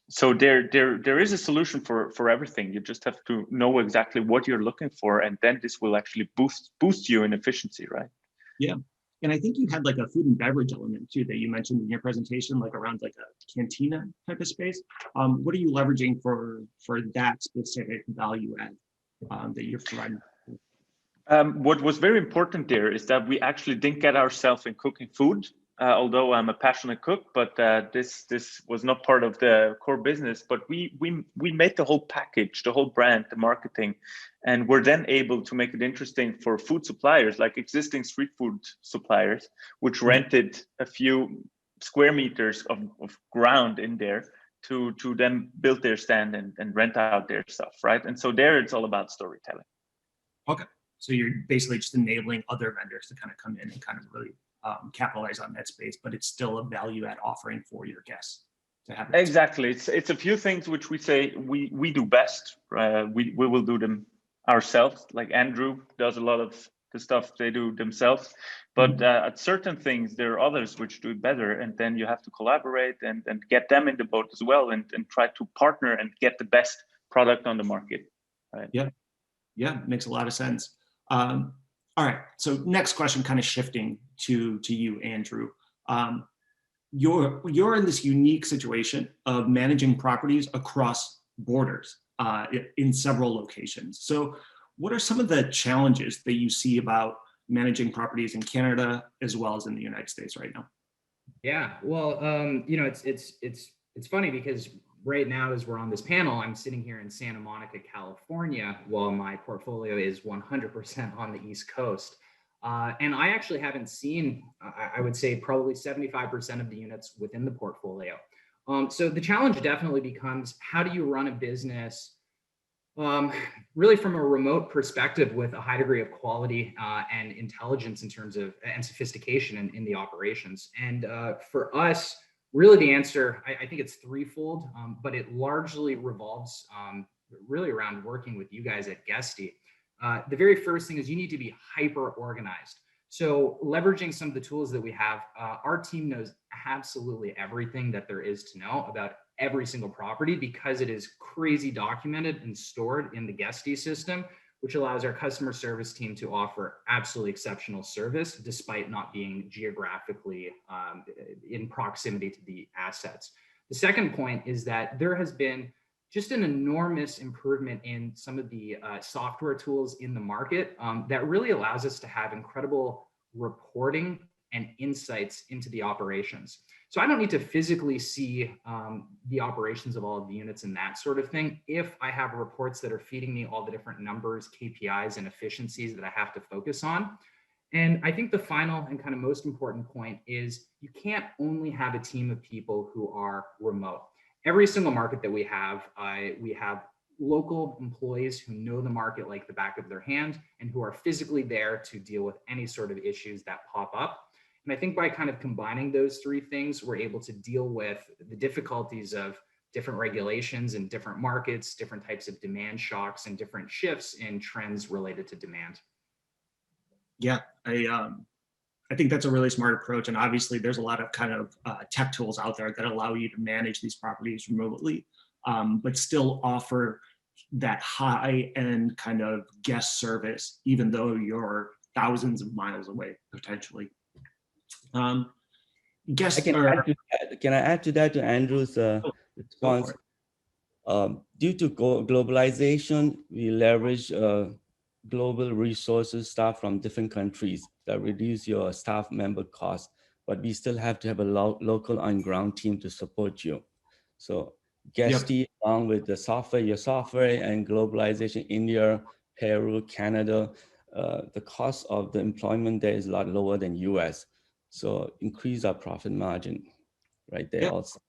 [SPEAKER 2] So there is a solution for everything. You just have to know exactly what you're looking for, and then this will actually boost you in efficiency, right?
[SPEAKER 1] Yeah, and I think you had like a food and beverage element too that you mentioned in your presentation, like around like a cantina type of space. What are you leveraging for that specific value add that you're providing?
[SPEAKER 2] What was very important there is that we actually didn't get ourselves in cooking food. Although I'm a passionate cook, but this was not part of the core business. But we made the whole package, the whole brand, the marketing, and we're then able to make it interesting for food suppliers, like existing street food suppliers, which rented a few square meters of ground in there to then build their stand and rent out their stuff, right? And so there, it's all about storytelling.
[SPEAKER 1] Okay, so you're basically just enabling other vendors to kind of come in and kind of really capitalize on that space, but it's still a value add offering for your guests to have.
[SPEAKER 2] Exactly. It's a few things which we say we do best. We will do them ourselves. Like Andrew does a lot of the stuff they do themselves, but at certain things there are others which do it better, and then you have to collaborate and get them in the boat as well, and try to partner and get the best product on the market. Right?
[SPEAKER 1] Yeah, makes a lot of sense. All right, so next question, kind of shifting to you, Andrew. You're in this unique situation of managing properties across borders in several locations. So what are some of the challenges that you see about managing properties in Canada as well as in the United States right now?
[SPEAKER 3] Yeah, well, it's funny because right now, as we're on this panel, I'm sitting here in Santa Monica, California, while my portfolio is 100% on the East Coast. And I actually haven't seen, I would say, probably 75% of the units within the portfolio. So the challenge definitely becomes, how do you run a business really from a remote perspective with a high degree of quality and intelligence in terms of, and sophistication in the operations? And for us, really, the answer, I think it's threefold, but it largely revolves really around working with you guys at Guesty. The very first thing is you need to be hyper organized. So leveraging some of the tools that we have, our team knows absolutely everything that there is to know about every single property, because it is crazy documented and stored in the Guesty system, which allows our customer service team to offer absolutely exceptional service despite not being geographically in proximity to the assets. The second point is that there has been just an enormous improvement in some of the software tools in the market that really allows us to have incredible reporting and insights into the operations. So I don't need to physically see the operations of all of the units and that sort of thing if I have reports that are feeding me all the different numbers, KPIs, and efficiencies that I have to focus on. And I think the final and kind of most important point is you can't only have a team of people who are remote. Every single market that we have local employees who know the market like the back of their hand and who are physically there to deal with any sort of issues that pop up. And I think by kind of combining those three things, we're able to deal with the difficulties of different regulations in different markets, different types of demand shocks, and different shifts in trends related to demand.
[SPEAKER 1] Yeah, I think that's a really smart approach. And obviously there's a lot of kind of tech tools out there that allow you to manage these properties remotely, but still offer that high-end kind of guest service, even though you're thousands of miles away potentially.
[SPEAKER 4] Can I add to that, to Andrew's response? Due to globalization, we leverage global resources, staff from different countries that reduce your staff member costs, but we still have to have a local on-ground team to support you. So Guesty, along with the software, your software, and globalization, India, Peru, Canada, the cost of the employment there is a lot lower than US. So increase our profit margin right there
[SPEAKER 1] Yeah.
[SPEAKER 4] also.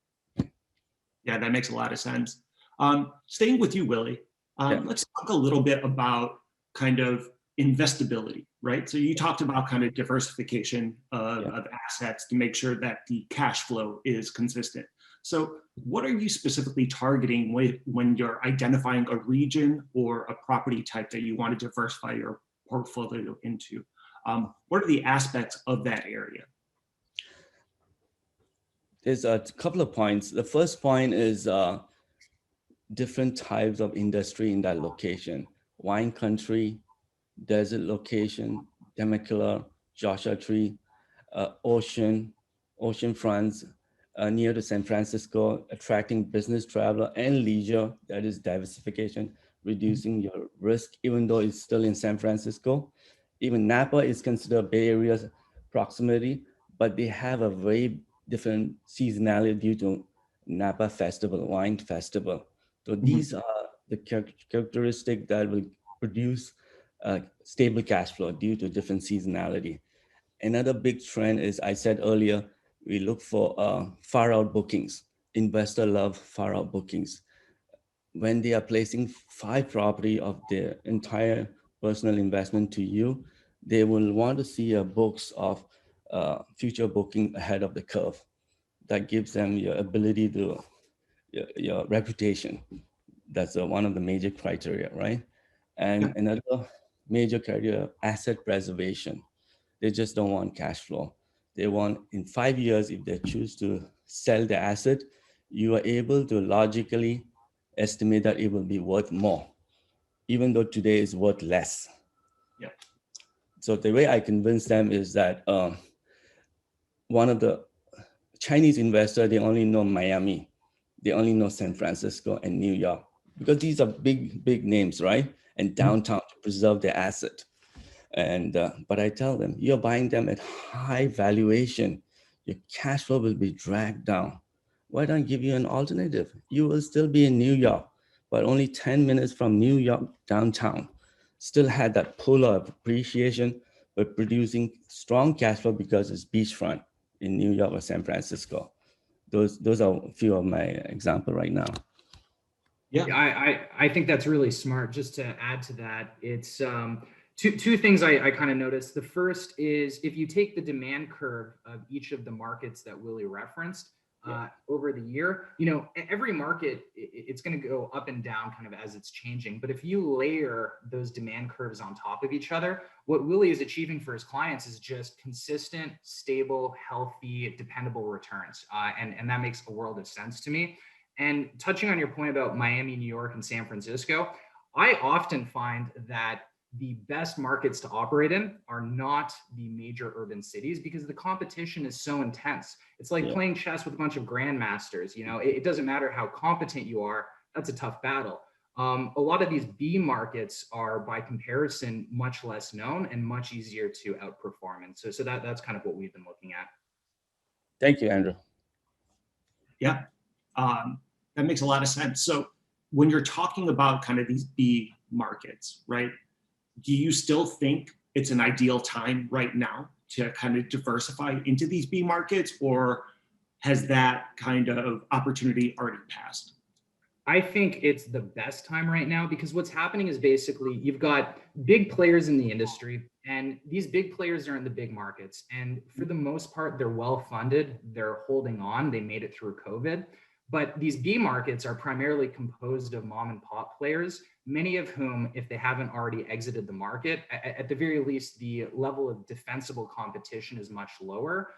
[SPEAKER 1] Yeah, that makes a lot of sense. Staying with you, Willie, let's talk a little bit about kind of investability, right? So you talked about kind of diversification of assets to make sure that the cash flow is consistent. So what are you specifically targeting when you're identifying a region or a property type that you want to diversify your portfolio into? What are the aspects of that area?
[SPEAKER 4] There's a couple of points. The first point is different types of industry in that location. Wine country, desert location, Temecula, Joshua Tree, ocean fronts near to San Francisco, attracting business traveler and leisure. That is diversification, reducing your risk, even though it's still in San Francisco. Even Napa is considered Bay Area's proximity, but they have a very different seasonality due to Napa Festival, wine festival. So these are the characteristics that will produce stable cash flow due to different seasonality. Another big trend is, I said earlier, we look for far out bookings. Investor love far out bookings. When they are placing 5 property of their entire personal investment to you, they will want to see a books of future booking ahead of the curve. That gives them your ability to, your reputation. That's one of the major criteria, right? And another major criteria, asset preservation. They just don't want cash flow. They want in 5 years, if they choose to sell the asset, you are able to logically estimate that it will be worth more, even though today is worth less.
[SPEAKER 1] Yeah.
[SPEAKER 4] So the way I convince them is that one of the Chinese investors, they only know Miami, they only know San Francisco and New York, because these are big names, right? And downtown to preserve their asset. And but I tell them, you're buying them at high valuation. Your cash flow will be dragged down. Why don't I give you an alternative? You will still be in New York, but only 10 minutes from New York downtown. Still had that pull of appreciation, but producing strong cash flow because it's beachfront in New York or San Francisco. Those are a few of my examples right now.
[SPEAKER 3] Yeah, I think that's really smart. Just to add to that, it's two things I kind of noticed. The first is if you take the demand curve of each of the markets that Willie referenced over the year, every market, it's going to go up and down kind of as it's changing. But if you layer those demand curves on top of each other, what Willie is achieving for his clients is just consistent, stable, healthy, dependable returns. And that makes a world of sense to me. And touching on your point about Miami, New York, and San Francisco, I often find that the best markets to operate in are not the major urban cities because the competition is so intense. It's like playing chess with a bunch of grandmasters. It doesn't matter how competent you are, that's a tough battle. A lot of these B markets are, by comparison, much less known and much easier to outperform. And so that's kind of what we've been looking at.
[SPEAKER 4] Thank you, Andrew.
[SPEAKER 1] Yeah. That makes a lot of sense. So when you're talking about kind of these B markets, right, do you still think it's an ideal time right now to kind of diversify into these B markets, or has that kind of opportunity already passed?
[SPEAKER 3] I think it's the best time right now because what's happening is basically you've got big players in the industry, and these big players are in the big markets. And for the most part, they're well funded. They're holding on. They made it through COVID. But these B markets are primarily composed of mom and pop players, many of whom, if they haven't already exited the market, at the very least, the level of defensible competition is much lower.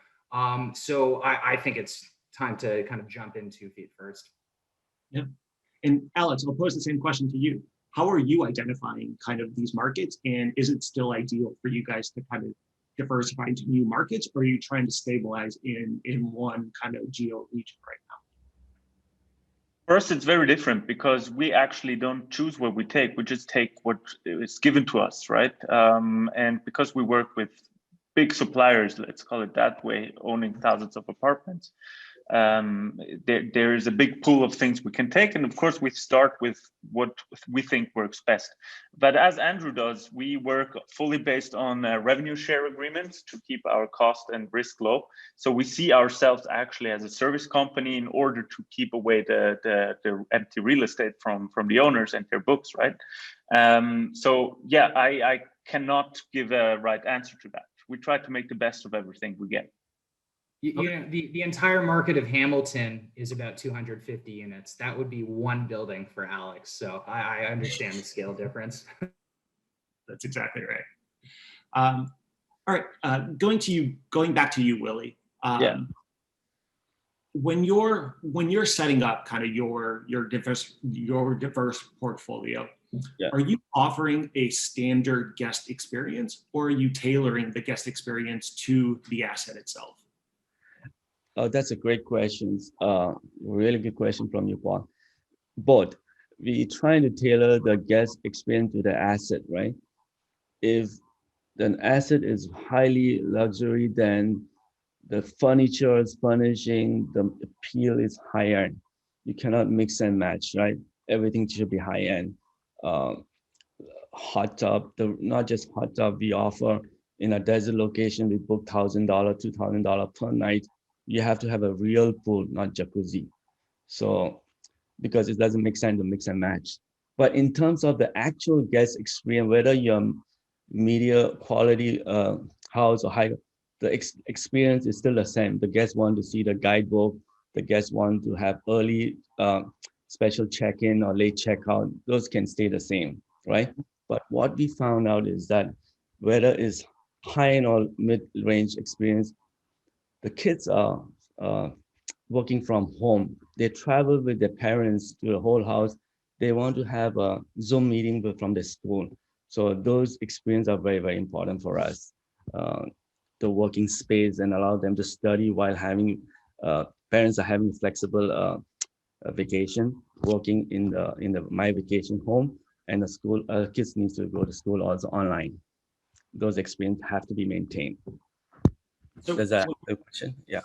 [SPEAKER 3] So I think it's time to kind of jump in 2 feet first.
[SPEAKER 1] Yeah. And Alex, I'll pose the same question to you. How are you identifying kind of these markets? And is it still ideal for you guys to kind of diversify into new markets, or are you trying to stabilize in one kind of geo region right now?
[SPEAKER 2] First, it's very different because we actually don't choose what we take. We just take what is given to us, right? And because we work with big suppliers, let's call it that way, owning thousands of apartments, there is a big pool of things we can take. And of course, we start with what we think works best. But as Andrew does, we work fully based on revenue share agreements to keep our cost and risk low. So we see ourselves actually as a service company in order to keep away the empty real estate from the owners and their books, right? So yeah, I cannot give a right answer to that. We try to make the best of everything we get.
[SPEAKER 3] You know, the entire market of Hamilton is about 250 units. That would be one building for Alex. So I understand the scale difference.
[SPEAKER 1] That's exactly right. All right, going back to you, Willie.
[SPEAKER 2] Yeah.
[SPEAKER 1] When you're setting up kind of your diverse portfolio,
[SPEAKER 4] Yeah.
[SPEAKER 1] are you offering a standard guest experience, or are you tailoring the guest experience to the asset itself?
[SPEAKER 4] Oh, that's a great question. Really good question from you, Paul. Both. We trying to tailor the guest experience to the asset, right? If an asset is highly luxury, then the furniture, furnishing, the appeal is high end. You cannot mix and match, right? Everything should be high end. Hot tub, not just hot tub, we offer in a desert location, we book $1,000, $2,000 per night. You have to have a real pool, not jacuzzi. So, because it doesn't make sense to mix and match. But in terms of the actual guest experience, whether you're media quality house or high, the experience is still the same. The guests want to see the guidebook. The guests want to have early special check-in or late checkout. Those can stay the same, right? But what we found out is that whether it's high-end or mid-range experience, the kids are working from home. They travel with their parents to the whole house. They want to have a Zoom meeting from the school. So those experiences are very, very important for us. The working space and allow them to study while having, parents are having flexible vacation, working in the My Vacation home, and the school, kids need to go to school also online. Those experiences have to be maintained.
[SPEAKER 1] So
[SPEAKER 4] Does that answer the question? Yeah.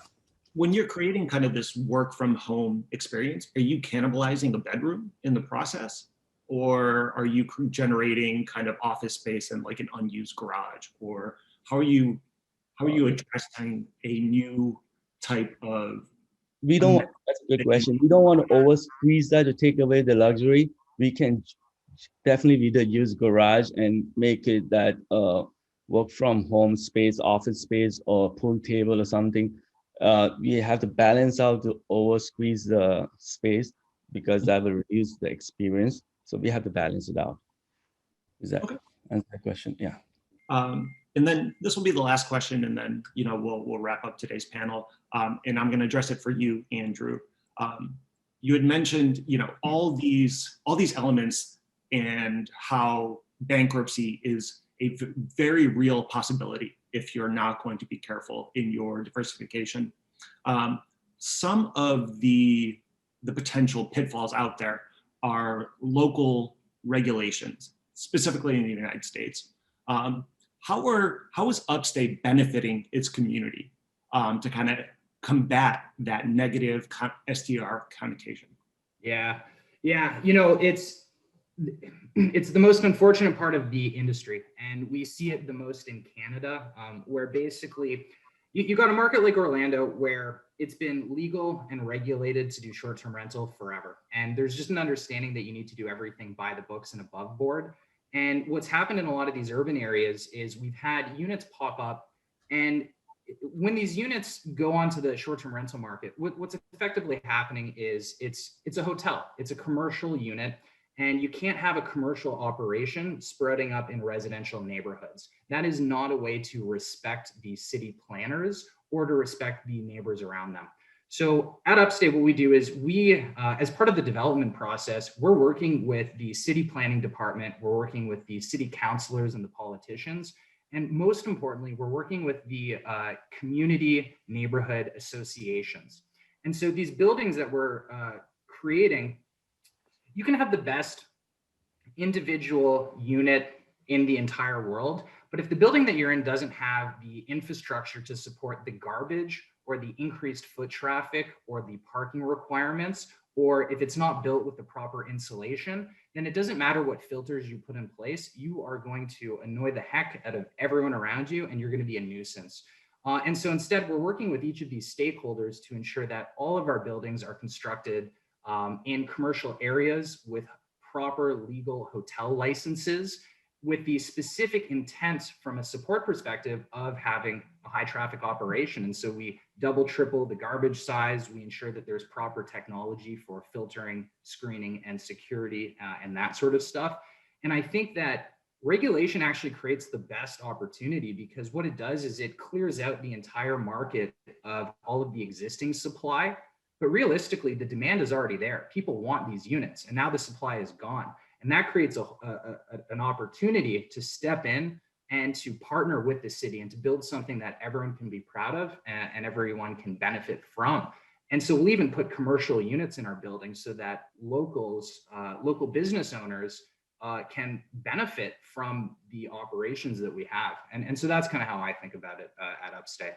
[SPEAKER 1] when you're creating kind of this work from home experience, are you cannibalizing a bedroom in the process? Or are you generating kind of office space and like an unused garage? Or how are you addressing a new type of?
[SPEAKER 4] We don't, that's a good question. We don't want to over squeeze that to take away the luxury. We can definitely either use garage and make it that work from home space, office space, or pool table or something. We have to balance out to over squeeze the space because that will reduce the experience. So we have to balance it out. Is that answer the question? Yeah.
[SPEAKER 1] And then this will be the last question, and then we'll wrap up today's panel. And I'm going to address it for you, Andrew. You had mentioned all these elements and how bankruptcy is a very real possibility if you're not going to be careful in your diversification. Some of the potential pitfalls out there are local regulations, specifically in the United States. How is Upstay benefiting its community to kind of combat that negative STR connotation?
[SPEAKER 3] Yeah, it's the most unfortunate part of the industry, and we see it the most in Canada, where basically you got a market like Orlando where it's been legal and regulated to do short-term rental forever. And there's just an understanding that you need to do everything by the books and above board. And what's happened in a lot of these urban areas is we've had units pop up, and when these units go onto the short-term rental market, what's effectively happening is it's a hotel, it's a commercial unit, and you can't have a commercial operation spreading up in residential neighborhoods. That is not a way to respect the city planners or to respect the neighbors around them. So at Upstay, what we do is we, as part of the development process, we're working with the city planning department, we're working with the city councilors and the politicians, and most importantly, we're working with the community neighborhood associations. And so these buildings that we're creating, you can have the best individual unit in the entire world, but if the building that you're in doesn't have the infrastructure to support the garbage or the increased foot traffic or the parking requirements, or if it's not built with the proper insulation, then it doesn't matter what filters you put in place, you are going to annoy the heck out of everyone around you and you're going to be a nuisance. And so instead, we're working with each of these stakeholders to ensure that all of our buildings are constructed in commercial areas with proper legal hotel licenses, with the specific intent from a support perspective of having a high traffic operation. And so we double, triple the garbage size. We ensure that there's proper technology for filtering, screening, and security, and that sort of stuff. And I think that regulation actually creates the best opportunity, because what it does is it clears out the entire market of all of the existing supply. But realistically, the demand is already there. People want these units, and now the supply is gone. And that creates an opportunity to step in and to partner with the city and to build something that everyone can be proud of and everyone can benefit from. And so we'll even put commercial units in our building so that local business owners can benefit from the operations that we have. And so that's kind of how I think about it at Upstay.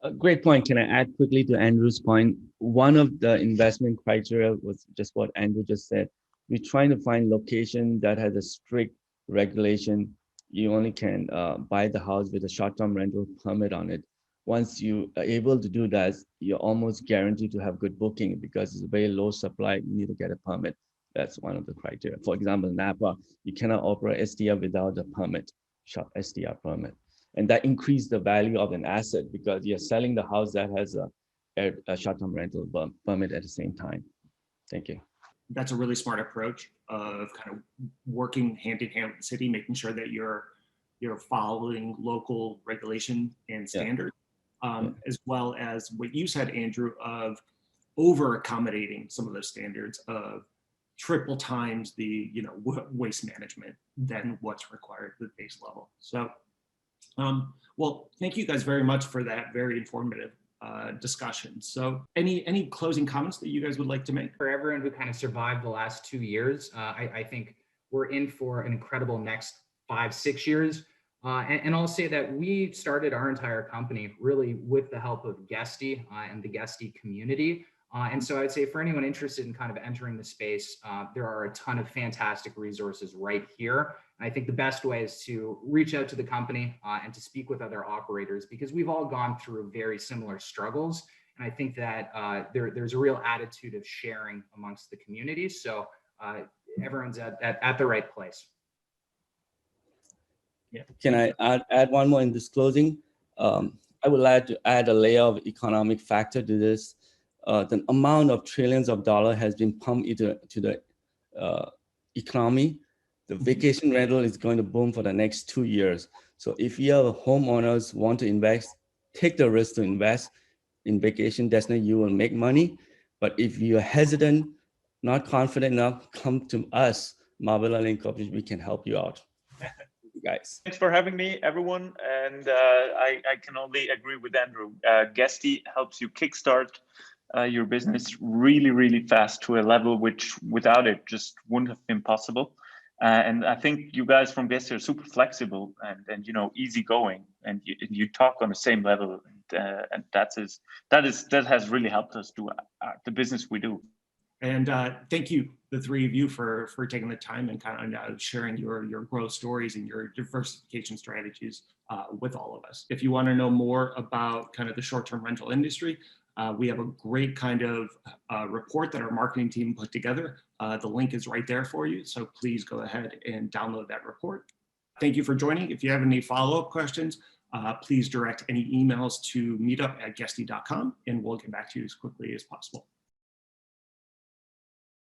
[SPEAKER 4] A great point. Can I add quickly to Andrew's point? One of the investment criteria was just what Andrew just said. We're trying to find location that has a strict regulation. You only can buy the house with a short-term rental permit on it. Once you are able to do that, you're almost guaranteed to have good booking, because it's a very low supply. You need to get a permit. That's one of the criteria. For example, Napa, you cannot operate STR without a permit, short STR permit. And that increases the value of an asset, because you're selling the house that has a short-term rental permit at the same time. Thank you.
[SPEAKER 1] That's a really smart approach of kind of working hand in hand with the city, making sure that you're following local regulation and standards, as well as what you said, Andrew, of over accommodating some of those standards of triple times the waste management than what's required at the base level. So, well, thank you guys very much for that very informative discussion. So any closing comments that you guys would like to make?
[SPEAKER 3] For everyone who kind of survived the last 2 years, I think we're in for an incredible next 5-6 years. And I'll say that we started our entire company really with the help of Guesty and the Guesty community. And so I'd say for anyone interested in kind of entering the space, there are a ton of fantastic resources right here. And I think the best way is to reach out to the company and to speak with other operators, because we've all gone through very similar struggles. And I think that there's a real attitude of sharing amongst the community. So everyone's at the right place.
[SPEAKER 4] Yeah. Can I add one more in this closing? I would like to add a layer of economic factor to this. The amount of trillions of dollars has been pumped into the economy. The vacation rental is going to boom for the next 2 years. So if you have homeowners want to invest, take the risk to invest in vacation destination, you will make money. But if you're hesitant, not confident enough, come to us, Marbella Link Corporation, we can help you out. Guys.
[SPEAKER 2] Thanks for having me, everyone. And I can only agree with Andrew. Guesty helps you kickstart your business really, really fast to a level which without it just wouldn't have been possible. And I think you guys from Guesty are super flexible and easygoing, and you talk on the same level, and that has really helped us do the business we do.
[SPEAKER 1] And thank you, the three of you, for taking the time and kind of sharing your growth stories and your diversification strategies with all of us. If you want to know more about kind of the short-term rental industry, we have a great kind of report that our marketing team put together. The link is right there for you. So please go ahead and download that report. Thank you for joining. If you have any follow-up questions, please direct any emails to meetup@guesty.com and we'll get back to you as quickly as possible.